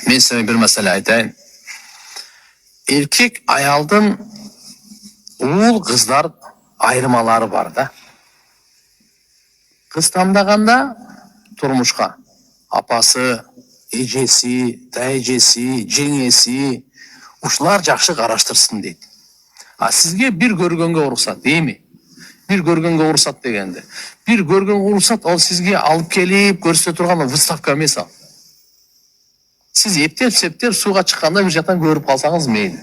Men size bir mesele aytayın. Erkek ayaldın oğul kızlar ayrımaları var da. Kız tandaganda turmuşka apası, ejesi, dayjesi, jengesi uşular жақсы караштырсын дейт. А sizge bir görgөнгө уруксат, değil mi? Bir görgөнгө уруксат дегенде. Bir görgөнгө уруксат ал sizge алып келип көрсөтө турган выставка эмес ал. Siz ептеп суға чыкканда bir жактан көрүп калсаңыз мейли.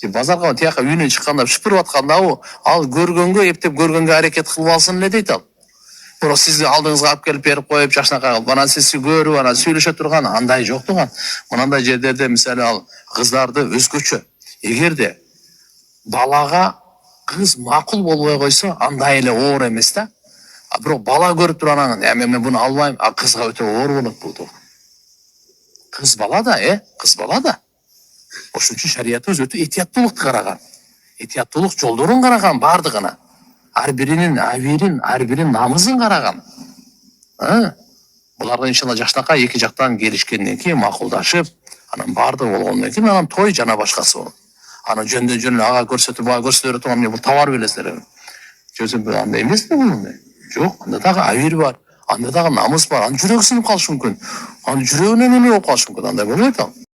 Базарга тияка үйүнөн чыкканда шүпүрүп атканда ал көргөнгө ептеп көргөнгө аракет кылып алсын эле дейт ал. Бирок сизди алдыңызга алып келип берип коюп жакшынакай кылып анан сиз көрүп анан сүйлөшө турган андай жок туган. Мынандай жерлерде мисалы ал кыздарды өзгөчө. Эгерде балага кыз макул болбой койсо андай эле оор эмес да. Бирок бала көрүп туруп анан мен буну албайм, а кызга өтө оор болот бул. Kız bala da, kız bala da. Ошон үчүн шариятыбыз өтө этияттуулукту караган. Этияттуулук жолдорун караган бардыгына. Ар биринин абийирин, ар биринин намызын караган. Буларга иншалла жакшынакай эки жактан келишкенден кийин макулдашып, анан бардыгы болгондон кийин анан той жана башкасы болот. Анан жөндөн ага көрсөтүп, бага көрсөтө турган мен бул товар белесиздер. Жөзүм андай эмес да бул. Жок, анда дагы абийир бар. Анда дагы намыс бар. Анын жүрөгү сынып калышы мүмкүн. Анын жүрөгүнөн эмне болуп калышы мүмкүн. Андай болбойт ал.